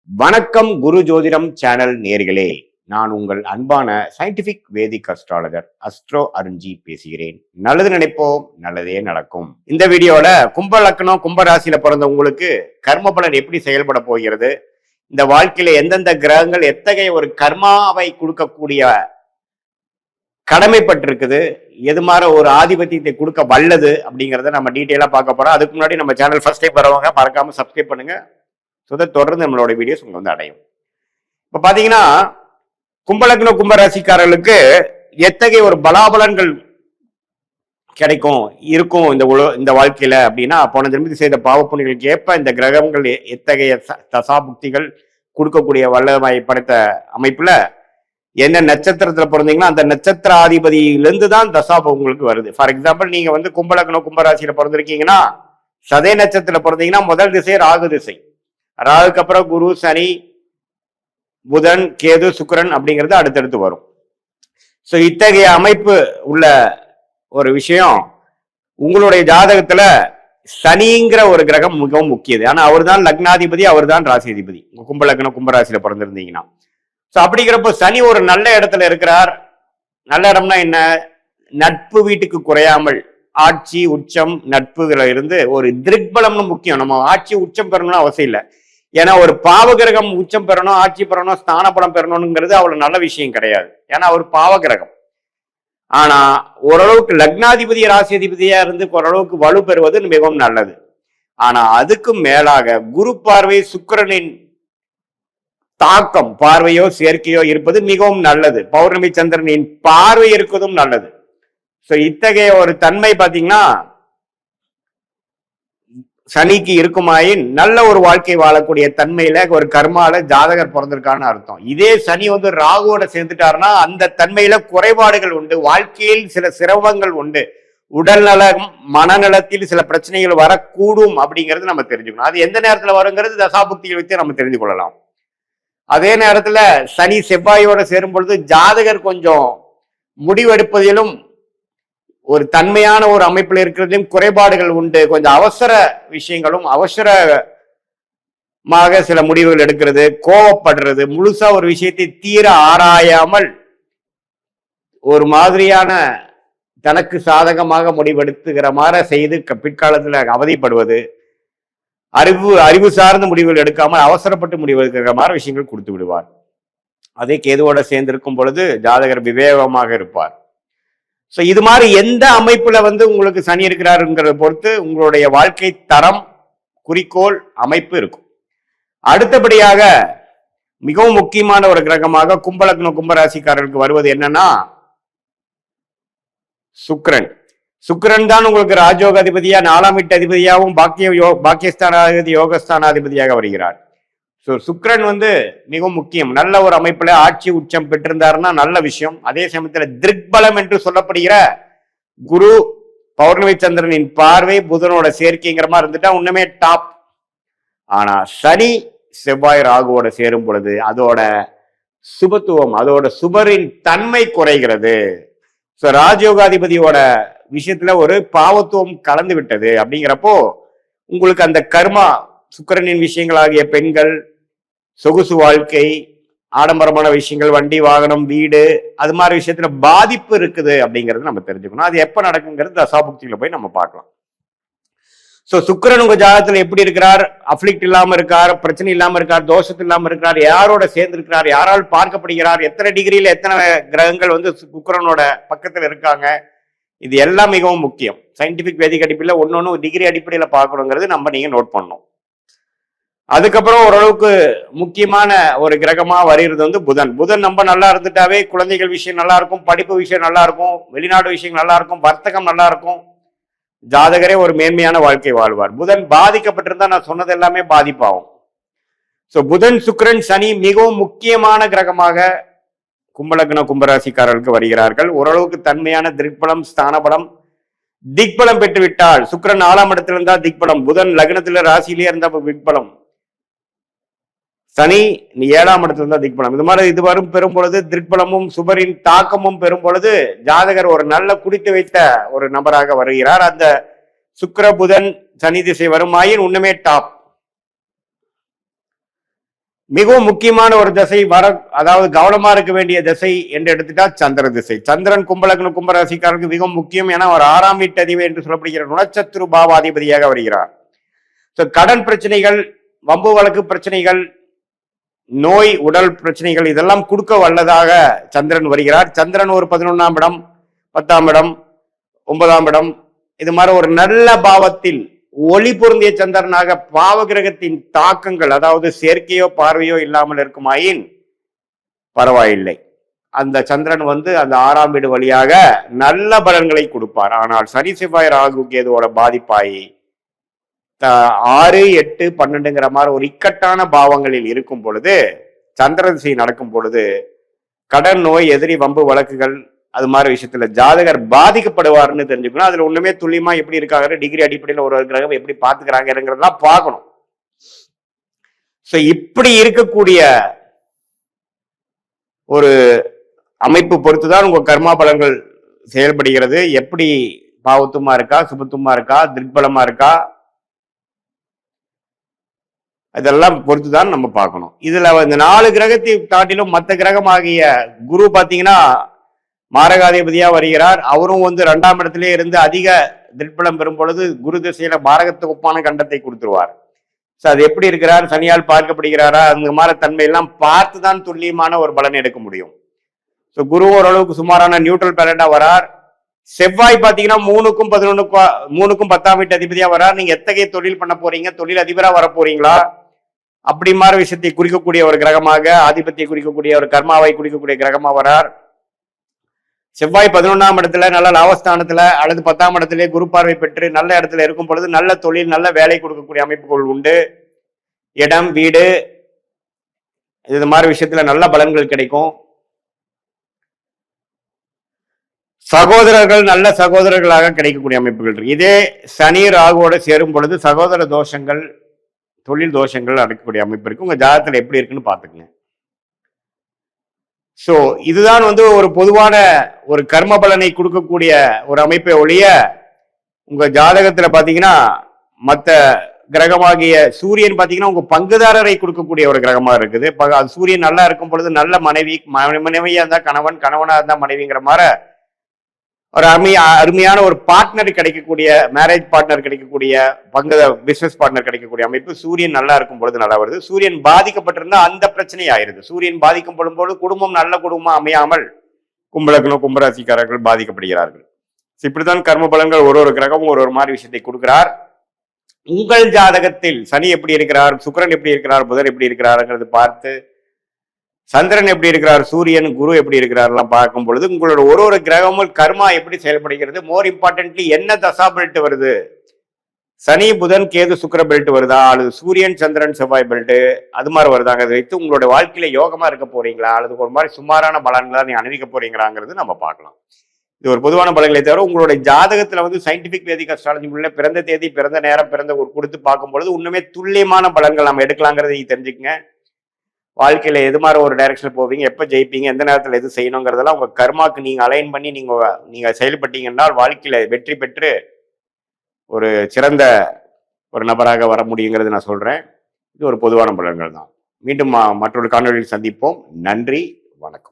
வணக்கம் குரு ஜோதிடம் சேனல் நேர்களே, நான் உங்கள் அன்பான சயின்டிபிக் வேதிக் அஸ்ட்ராலஜர் அஸ்ட்ரோ அருண்ஜி பேசுகிறேன். நல்லது நினைப்போம், நல்லதே நடக்கும். இந்த வீடியோல கும்ப லக்னம் கும்ப ராசியில பிறந்த உங்களுக்கு கர்ம பலன் எப்படி செயல்பட போகிறது, இந்த வாழ்க்கையில எந்தெந்த கிரகங்கள் எத்தகைய ஒரு கர்மாவை கொடுக்கக்கூடிய கடமைப்பட்டிருக்குது, எது மாதிரி ஒரு ஆதிபத்தியத்தை கொடுக்க வல்லது அப்படிங்கிறத நம்ம டீட்டெயிலா பார்க்க போறோம். அதுக்கு முன்னாடி நம்ம சேனல் ஃபர்ஸ்ட் டைம் வரவங்க மறக்காம சப்ஸ்கிரைப் பண்ணுங்க. தொடர்ந்து நம்மளோட வீடியோஸ் உங்களுக்கு வந்து அடையும். இப்ப பாத்தீங்கன்னா கும்பலக்ன கும்பராசிக்காரர்களுக்கு எத்தகைய ஒரு பலாபலன்கள் கிடைக்கும் இருக்கும் இந்த வாழ்க்கையில அப்படின்னா, போன திரும்பி செய்த பாவப்புண்ணிகளுக்கு ஏற்ப இந்த கிரகங்கள் எத்தகைய தசாபுக்திகள் கொடுக்கக்கூடிய வல்லமை படைத்த அமைப்புல என்ன நட்சத்திரத்துல பிறந்தீங்கன்னா அந்த நட்சத்திர ஆதிபதியிலிருந்து தான் தசாபு உங்களுக்கு வருது. ஃபார் எக்ஸாம்பிள், நீங்க வந்து கும்பலக்ன கும்பராசியில பிறந்திருக்கீங்கன்னா சதய நட்சத்திரத்துல பிறந்தீங்கன்னா முதல் திசை ராகு திசை. ராகுக்கு அப்புறம் குரு, சனி, புதன், கேது, சுக்கிரன் அப்படிங்கிறது அடுத்தடுத்து வரும். ஸோ இத்தகைய அமைப்பு உள்ள ஒரு விஷயம் உங்களுடைய ஜாதகத்துல சனிங்கிற ஒரு கிரகம் மிகவும் முக்கியது. ஆனா அவர் தான் லக்னாதிபதி, அவர் தான் ராசிதிபதி. கும்ப லக்னம் கும்பராசியில பிறந்திருந்தீங்கன்னா ஸோ அப்படிங்கிறப்போ சனி ஒரு நல்ல இடத்துல இருக்கிறார். நல்ல இடம்னா என்ன? நட்பு வீட்டுக்கு குறையாமல் ஆட்சி உச்சம் நட்புகளை இருந்து ஒரு திருக்பலம்னு முக்கியம். நம்ம ஆட்சி உச்சம் பெறணும்னு அவசியம் இல்லை. ஏன்னா ஒரு பாவகிரகம் உச்சம் பெறணும், ஆட்சி பெறணும், ஸ்தான பலம் பெறணுங்கிறது அவ்வளவு நல்ல விஷயம் கிடையாது. ஏன்னா அவர் பாவகிரகம். ஆனா ஓரளவுக்கு லக்னாதிபதி ராசி அதிபதியா இருந்து ஓரளவுக்கு வலு பெறுவது மிகவும் நல்லது. ஆனா அதுக்கும் மேலாக குரு பார்வை, சுக்கிரனின் தாக்கம், பார்வையோ சேர்க்கையோ இருப்பது மிகவும் நல்லது. பௌர்ணமி சந்திரனின் பார்வை இருக்குவதும் நல்லது. சோ இத்தகைய ஒரு தன்மை பாத்தீங்கன்னா சனிக்கு இருக்குமாயின் நல்ல ஒரு வாழ்க்கை வாழக்கூடிய தன்மையில ஒரு கர்மால ஜாதகர் பிறந்திருக்கான்னு அர்த்தம். இதே சனி வந்து ராகுவோட சேர்ந்துட்டாருன்னா அந்த தன்மையில குறைபாடுகள் உண்டு, வாழ்க்கையில் சில சிரமங்கள் உண்டு, உடல் நலம் மனநலத்தில் சில பிரச்சனைகள் வரக்கூடும் அப்படிங்கிறது நம்ம தெரிஞ்சுக்கணும். அது எந்த நேரத்துல வருங்கிறது தசாபுக்தியை வச்சு நம்ம தெரிந்து கொள்ளலாம். அதே நேரத்துல சனி செவ்வாயோட சேரும் பொழுது ஜாதகர் கொஞ்சம் முடிவெடுப்பதிலும் ஒரு தன்மையான ஒரு அமைப்பில் இருக்கிறதுலையும் குறைபாடுகள் உண்டு. கொஞ்சம் அவசர விஷயங்களும் அவசரமாக சில முடிவுகள் எடுக்கிறது, கோவப்படுறது, முழுசா ஒரு விஷயத்தை தீர ஆராயாமல் ஒரு மாதிரியான தனக்கு சாதகமாக முடிவெடுத்துகிற மாதிரி செய்து பிற்காலத்துல அவதிப்படுவது, அறிவு சார்ந்த முடிவுகள் எடுக்காமல் அவசரப்பட்டு முடிவு எடுக்கிற மாதிரி விஷயங்கள் கொடுத்து விடுவார். அதே கேதுவோட சேர்ந்து இருக்கும் பொழுது ஜாதகர் விவேகமாக இருப்பார். ஸோ இது மாதிரி எந்த அமைப்புல வந்து உங்களுக்கு சனி இருக்கிறாருங்கிறத பொறுத்து உங்களுடைய வாழ்க்கை தரம், குறிக்கோள், அமைப்பு இருக்கும். அடுத்தபடியாக மிகவும் முக்கியமான ஒரு கிரகமாக கும்பலக்ன கும்பராசிக்காரர்களுக்கு வருவது என்னன்னா சுக்கிரன். சுக்கிரன் தான் உங்களுக்கு ராஜயோக அதிபதியா, 4ஆம் வீட்டு அதிபதியாகவும் பாக்கியஸ்தானாதிபதி யோகஸ்தானாதிபதியாக வருகிறார். ஸோ சுக்கிரன் வந்து மிகவும் முக்கியம். நல்ல ஒரு அமைப்புல ஆட்சி உச்சம் பெற்றிருந்தாருன்னா நல்ல விஷயம். அதே சமயத்துல திருக்பலம் என்று சொல்லப்படுகிற குரு, பௌர்ணமி சந்திரனின் பார்வை, புதனோட சேர்க்கைங்கிற மாதிரி இருந்துட்டா இன்னுமே டாப். ஆனா சனி செவ்வாய் ராகுவோட சேரும் பொழுது அதோட சுபத்துவம், அதோட சுபரின் தன்மை குறைகிறது. ஸோ ராஜயோகாதிபதியோட விஷயத்துல ஒரு பாவத்துவம் கலந்து விட்டது. அப்படிங்கிறப்போ உங்களுக்கு அந்த கர்மா, சுக்கிரனின் விஷயங்களாகிய பெண்கள், சொகுசு வாழ்க்கை, ஆடம்பரமான விஷயங்கள், வண்டி வாகனம், வீடு, அது மாதிரி விஷயத்துல பாதிப்பு இருக்குது அப்படிங்கிறது நம்ம தெரிஞ்சுக்கணும். அது எப்ப நடக்குங்கிறது தசாபுக்தியில போய் நம்ம பார்க்கலாம். சோ சுக்கிரன் உங்க ஜாதகத்துல எப்படி இருக்கிறார், அஃப்ளிக்ட் இல்லாம இருக்கார், பிரச்சனை இல்லாம இருக்கார், தோஷத்து இல்லாம இருக்கிறார், யாரோட சேர்ந்து இருக்கிறார், யாரால் பார்க்கப்படுகிறார், எத்தனை டிகிரியில எத்தனை கிரகங்கள் வந்து சுக்கிரனோட பக்கத்துல இருக்காங்க, இது எல்லாம் மிகவும் முக்கியம். சயின்டிபிக் வேதிக் அடிப்படையில ஒன்னொன்னு டிகிரி அடிப்படையில பார்க்கணுங்கிறது நம்ம நீங்க நோட் பண்ணணும். அதுக்கப்புறம் ஓரளவுக்கு முக்கியமான ஒரு கிரகமா வருகிறது வந்து புதன். புதன் நம்ம நல்லா இருந்துட்டாவே குழந்தைகள் விஷயம் நல்லா இருக்கும், படிப்பு விஷயம் நல்லா இருக்கும், வெளிநாடு விஷயம் நல்லா இருக்கும், வர்த்தகம் நல்லா இருக்கும், ஜாதகரே ஒரு மேன்மையான வாழ்க்கை வாழ்வார். புதன் பாதிக்கப்பட்டிருந்தா நான் சொன்னது எல்லாமே பாதிப்பாகும். ஸோ புதன், சுக்கிரன், சனி மிகவும் முக்கியமான கிரகமாக கும்பலக்ன கும்பராசிக்காரர்களுக்கு வருகிறார்கள். ஓரளவுக்கு தன்மையான திருப்பலம், ஸ்தானபலம், திக்பலம் பெற்றுவிட்டால் சுக்கிரன் 4ஆம் இடத்துல இருந்தா திக்பலம், புதன் லக்னத்துல ராசியிலேயே இருந்தா திக்பலம், சனி 7ஆம் இடத்துல இருந்தா திக்பலம். இது மாதிரி இது வரும் பெறும் பொழுது திக்பலமும் சுபரின் தாக்கமும் பெறும் பொழுது ஜாதகர் ஒரு நல்ல குடித்து வைத்த ஒரு நபராக வருகிறார். அந்த சுக்கிர புதன் சனி திசை வருமாயின் உண்மையே டாப். மிகவும் முக்கியமான ஒரு திசை அதாவது கவனமா இருக்க வேண்டிய திசை என்று எடுத்துட்டா சந்திர திசை. சந்திரன் கும்பலக்ன கும்ப ராசிக்காரருக்கு மிகவும் முக்கியம். ஏன்னா ஒரு 6ஆம் வீட்டதிபதி என்று சொல்லப்படுகிற நுணச்சத்துரு பாவாதிபதியாக வருகிறார். கடன் பிரச்சனைகள், வம்பு வழக்கு பிரச்சனைகள், நோய், உடல் பிரச்சனைகள் இதெல்லாம் கொடுக்க வல்லதாக சந்திரன் வருகிறார். சந்திரன் ஒரு 11ஆம் இடம், 10ஆம் இடம், 9ஆம் இடம், இது மாதிரி ஒரு நல்ல பாவத்தில் ஒளி பொருந்திய சந்திரனாக பாவ கிரகத்தின் தாக்கங்கள், அதாவது சேர்க்கையோ பார்வையோ இல்லாமல் இருக்குமாயின் பரவாயில்லை. அந்த சந்திரன் அந்த 6ஆம் வீடு வழியாக நல்ல பலன்களை கொடுப்பார். ஆனால் சனி செவ்வாய் ராகு கேதுவோட பாதிப்பாயி 6, 8, 12ங்கிற மாதிரி ஒரு இக்கட்டான பாவங்களில் இருக்கும் பொழுது, சந்திர திசை நடக்கும் பொழுது கடன், நோய், எதிரி, வம்பு வழக்குகள் அது மாதிரி விஷயத்துல ஜாதகர் பாதிக்கப்படுவார்னு தெரிஞ்சுக்கணும். அதுல ஒண்ணுமே துல்லியமா எப்படி இருக்காங்க, டிகிரி அடிப்படையில் ஒரு கிரகம் எப்படி பாத்துக்கிறாங்கிறதெல்லாம் பார்க்கணும். இப்படி இருக்கக்கூடிய ஒரு அமைப்பு பொறுத்துதான் உங்க கர்மா பலன்கள் செயல்படுகிறது. எப்படி பாவத்துமா இருக்கா, சுபத்துமா இருக்கா, திருப்பலமா இருக்கா, இதெல்லாம் பொறுத்துதான் நம்ம பார்க்கணும். இதுல இந்த 4 கிரகத்தை தாண்டிலும் மற்ற கிரகம் ஆகிய குரு பாத்தீங்கன்னா மாரகாதிபதியா வருகிறார். அவரும் 2ஆம் இடத்திலே இருந்து அதிக திருப்பலம் பெறும் பொழுது குரு திசையில மாரகத்துக்கு ஒப்பான கண்டத்தை கொடுத்துருவார். அது எப்படி இருக்கிறார், சனியால் பார்க்கப்படுகிறாரா, அந்த மாதிரி தன்மை எல்லாம் பார்த்துதான் துல்லியமான ஒரு பலன் எடுக்க முடியும். குரு ஓரளவுக்கு சுமாரான நியூட்ரல் பிளானட்டா வரார். செவ்வாய் பாத்தீங்கன்னா 3க்கும் 11க்கும் 10ஆம் வீட்டு அதிபதியா வரார். நீங்க எத்தகைய தொழில் பண்ண போறீங்க, தொழில் அதிபரா வர போறீங்களா, அப்படி மாதிரி விஷயத்தை குறிக்கக்கூடிய ஒரு கிரகமாக, ஆதிபத்தியை குறிக்கக்கூடிய ஒரு கர்மாவை குறிக்கக்கூடிய கிரகமா வரார். செவ்வாய் 11ஆம் இடத்துல நல்ல லாபஸ்தானத்துல அல்லது 10ஆம் இடத்திலே குரு பார்வை பெற்று நல்ல இடத்துல இருக்கும் பொழுது நல்ல தொழில், நல்ல வேலை கொடுக்கக்கூடிய அமைப்புகள் உண்டு. இடம், வீடு, இது மாதிரி விஷயத்துல நல்ல பலன்கள் கிடைக்கும். சகோதரர்கள் நல்ல சகோதரர்களாக கிடைக்கக்கூடிய அமைப்புகள் இருக்கு. இதே சனி ராகுவோட சேரும் பொழுது சகோதர தோஷங்கள், தொழில் தோஷங்கள் அடக்கக்கூடிய அமைப்பு இருக்கு. உங்க ஜாதகத்துல எப்படி இருக்குன்னு பாத்துக்கங்க. இதுதான் ஒரு பொதுவான ஒரு கர்ம பலனை கொடுக்கக்கூடிய ஒரு அமைப்பை ஒழிய, உங்க ஜாதகத்துல பாத்தீங்கன்னா மற்ற கிரகமாகிய சூரியன் பாத்தீங்கன்னா உங்க பங்குதாரரை கொடுக்கக்கூடிய ஒரு கிரகமா இருக்குது. சூரியன் நல்லா இருக்கும் பொழுது நல்ல மனைவி, மனைவியா இருந்தா கணவன், கணவனா இருந்தா மனைவிங்கிற மாதிரி ஒரு அருமையான ஒரு பார்ட்னர் கிடைக்கக்கூடிய, மேரேஜ் பார்ட்னர் கிடைக்கக்கூடிய, பிசினஸ் பார்ட்னர் கிடைக்கக்கூடிய அமைப்பு சூரியன் நல்லா இருக்கும் பொழுது நல்லா வருது. சூரியன் பாதிக்கப்பட்டிருந்தா அந்த பிரச்சனை ஆயிருது. சூரியன் பாதிக்கப்படும் பொழுது குடும்பம் நல்ல குடும்பம் அமையாமல் கும்பலக்னம், கும்பராசிக்காரர்கள் பாதிக்கப்படுகிறார்கள். இப்படித்தான் கர்ம பலன்கள் ஒரு கிரகமும் ஒரு மாதிரி விஷயத்தை கொடுக்கிறார். உங்கள் ஜாதகத்தில் சனி எப்படி இருக்கிறார், சுக்கிரன் எப்படி இருக்கிறார், புதன் எப்படி இருக்கிறாருங்கிறது பார்த்து, சந்திரன் எப்படி இருக்கிறார், சூரியன், குரு எப்படி இருக்கிறார்லாம் பார்க்கும் பொழுது உங்களோட ஒரு கிரகமும் கர்மா எப்படி செயல்படுகிறது, மோர் இம்பார்ட்டன்ட்லி என்ன தசா பெல்ட் வருது, சனி, புதன், கேது, சுக்கிர பெல்ட் வருதா, அல்லது சூரியன், சந்திரன், செவ்வாய் பெல்ட் அது மாதிரி வருதாங்க, அதை வைத்து உங்களோட வாழ்க்கையில யோகமா இருக்க போறீங்களா அல்லது ஒரு மாதிரி சுமாரான பலன்களா நீ அணிவிக்க போறீங்களாங்கிறது நம்ம பார்க்கலாம். இது ஒரு பொதுவான பலன்களை தவிர உங்களுடைய ஜாதகத்துல சயின்டிபிக் வேதிக் அஸ்ட்ராலஜி உள்ள பிறந்த தேதி, பிறந்த நேரம், பிறந்த ஒரு கொடுத்து பார்க்கும் பொழுது உண்மையே துல்லியமான பலன்கள் நம்ம எடுக்கலாங்கிறத நீங்க தெரிஞ்சுக்கங்க. வாழ்க்கையில எது மாதிரி ஒரு டைரக்ஷன்ல போவீங்க, எப்ப ஜெயிப்பீங்க, எந்த நேரத்துல எது செய்யணுங்கிறதெல்லாம் உங்க கர்மாக்கு நீங்க அலைன் பண்ணி நீங்க செயல்பட்டீங்கன்னா வாழ்க்கையில வெற்றி பெற்று ஒரு சிறந்த ஒரு நபராக வர முடியுங்கிறது நான் சொல்றேன். இது ஒரு பொதுவான பலன்கள் தான். மீண்டும் மற்றொரு காணொலியில் சந்திப்போம். நன்றி, வணக்கம்.